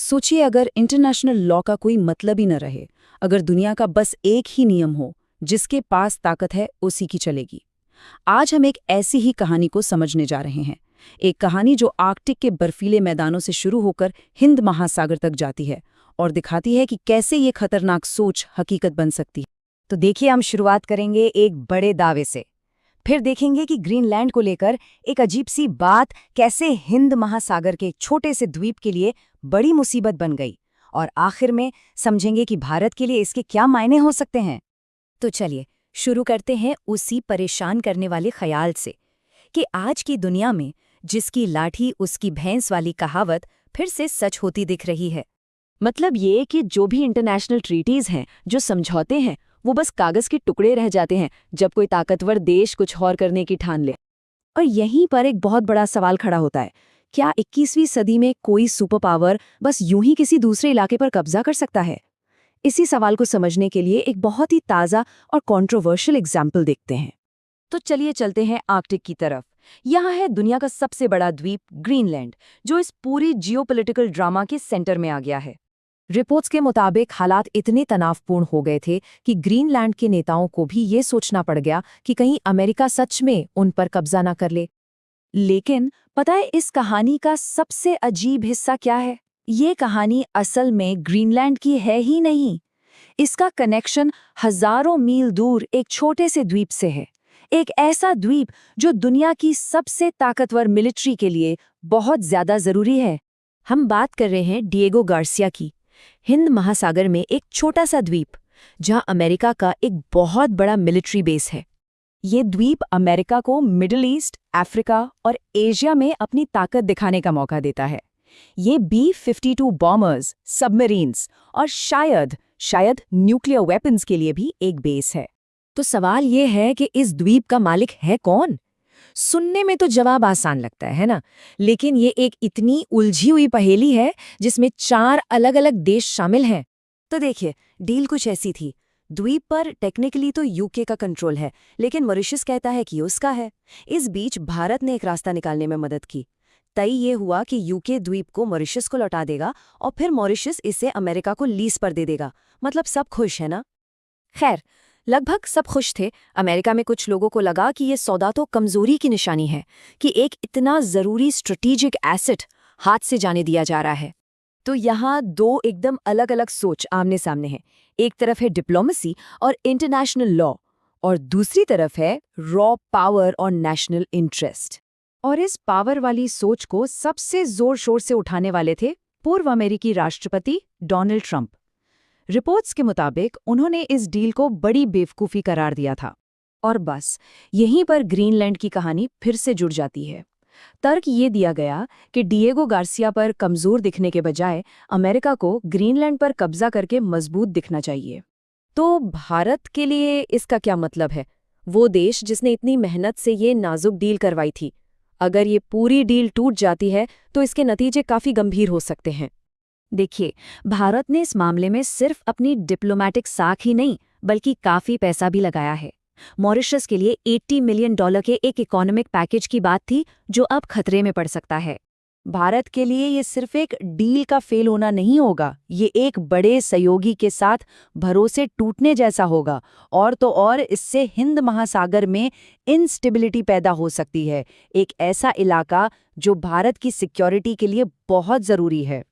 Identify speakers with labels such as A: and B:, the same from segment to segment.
A: सोचिए अगर international law का कोई मतलब ही न रहे, अगर दुनिया का बस एक ही नियम हो, जिसके पास ताकत है उसी की चलेगी। आज हम एक ऐसी ही कहानी को समझने जा रहे हैं। एक कहानी जो आर्कटिक के बर्फीले मैदानों से शुरू होकर हिंद महासागर तक जाती है और दिखाती है कि कैसे ये खतरनाक सोच हकीकत बन सकती है।
B: तो देखिए, हम शुरुआत करेंगे एक बड़े दावे से। फिर देखेंगे कि ग्रीनलैंड को लेकर एक अजीब सी बात कैसे हिंद महासागर के छोटे से द्वीप के लिए बड़ी मुसीबत बन गई, और आखिर में समझेंगे कि भारत के लिए इसके क्या मायने हो सकते हैं। तो चलिए शुरू करते हैं उसी परेशान करने वाले ख्याल से कि आज की दुनिया में जिसकी लाठी उसकी भैंस वाली कहावत फिर से सच होती दिख रही है। मतलब ये कि जो भी इंटरनेशनल ट्रीटीज हैं, जो समझौते हैं, वो बस कागज के टुकड़े रह जाते हैं जब कोई ताकतवर देश कुछ और करने की ठान ले। और यहीं पर एक बहुत बड़ा सवाल खड़ा होता है, क्या 21वीं सदी में कोई सुपर पावर बस यूं ही किसी दूसरे इलाके पर कब्जा कर सकता है? इसी सवाल को समझने के लिए एक बहुत ही ताज़ा और कंट्रोवर्शियल एग्जाम्पल देखते हैं। तो चलिए चलते हैं आर्कटिक की तरफ। यहाँ है दुनिया का सबसे बड़ा द्वीप ग्रीनलैंड, जो इस पूरी जियोपॉलिटिकल ड्रामा के सेंटर में आ गया है। रिपोर्ट्स के मुताबिक हालात इतने तनावपूर्ण हो गए थे कि ग्रीनलैंड के नेताओं को भी ये सोचना पड़ गया कि कहीं अमेरिका सच में उन पर कब्जा ना कर ले। लेकिन पता है इस कहानी का सबसे अजीब हिस्सा क्या है? ये कहानी असल में ग्रीनलैंड की है ही नहीं। इसका कनेक्शन हजारों मील दूर एक छोटे से द्वीप से है। एक ऐसा द्वीप जो दुनिया की सबसे ताकतवर मिलिट्री के लिए बहुत ज्यादा जरूरी है। हम बात कर रहे हैं डिएगो गार्सिया की। हिंद महासागर में एक छोटा सा द्वीप, जहां अमेरिका का एक बहुत बड़ा मिलिट्री बेस है। ये द्वीप अमेरिका को मिडिल ईस्ट, अफ्रीका और एशिया में अपनी ताकत दिखाने का मौका देता है। ये B-52 बॉम्बर्स, सबमरीन्स और शायद न्यूक्लियर वेपन्स के लिए भी एक बेस है। तो सवाल ये है कि इस द्वीप का मालिक है कौन? सुनने में तो जवाब आसान लगता है ना? लेकिन ये एक इतनी उलझी हुई पहेली है जिसमें 4 अलग-अलग देश शामिल हैं। तो देखिए, डील कुछ ऐसी थी। द्वीप पर टेक्निकली तो यूके का कंट्रोल है, लेकिन मॉरिशस कहता है कि उसका है। इस बीच भारत ने एक रास्ता निकालने में मदद की। तय ये हुआ कि यूके द्वीप को मॉरिशस को लौटा देगा और फिर मॉरिशस इसे अमेरिका को लीज पर दे देगा। मतलब सब खुश है ना? खैर, लगभग सब खुश थे। अमेरिका में कुछ लोगों को लगा कि ये सौदा तो कमजोरी की निशानी है कि एक इतना जरूरी स्ट्रेटेजिक एसेट हाथ से जाने दिया जा रहा है। तो यहाँ दो एकदम अलग अलग सोच आमने सामने हैं। एक तरफ है डिप्लोमेसी और इंटरनेशनल लॉ, और दूसरी तरफ है रॉ पावर और नेशनल इंटरेस्ट। और इस पावर वाली सोच को सबसे जोर शोर से उठाने वाले थे पूर्व अमेरिकी राष्ट्रपति डोनाल्ड ट्रंप। रिपोर्ट्स के मुताबिक उन्होंने इस डील को बड़ी बेवकूफ़ी करार दिया था। और बस यहीं पर ग्रीनलैंड की कहानी फिर से जुड़ जाती है। तर्क ये दिया गया कि डिएगो गार्सिया पर कमज़ोर दिखने के बजाय अमेरिका को ग्रीनलैंड पर कब्जा करके मजबूत दिखना चाहिए। तो भारत के लिए इसका क्या मतलब है? वो देश जिसने इतनी मेहनत से ये नाजुक डील करवाई थी। अगर ये पूरी डील टूट जाती है तो इसके नतीजे काफ़ी गंभीर हो सकते हैं। देखिए, भारत ने इस मामले में सिर्फ अपनी डिप्लोमैटिक साख ही नहीं, बल्कि काफ़ी पैसा भी लगाया है। मॉरिशस के लिए $80 मिलियन के एक इकोनॉमिक पैकेज की बात थी, जो अब खतरे में पड़ सकता है। भारत के लिए ये सिर्फ एक डील का फेल होना नहीं होगा, ये एक बड़े सहयोगी के साथ भरोसे टूटने जैसा होगा। और तो और इससे हिंद महासागर में इनस्टेबिलिटी पैदा हो सकती है, एक ऐसा इलाका जो भारत की सिक्योरिटी के लिए बहुत ज़रूरी है।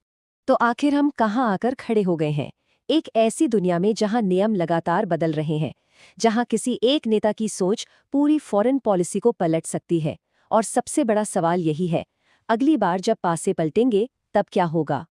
B: तो आखिर हम कहाँ आकर खड़े हो गए हैं? एक ऐसी दुनिया में जहां नियम लगातार बदल रहे हैं, जहां किसी एक नेता की सोच पूरी फॉरेन पॉलिसी को पलट सकती है। और सबसे बड़ा सवाल यही है, अगली बार जब पासे पलटेंगे तब क्या होगा?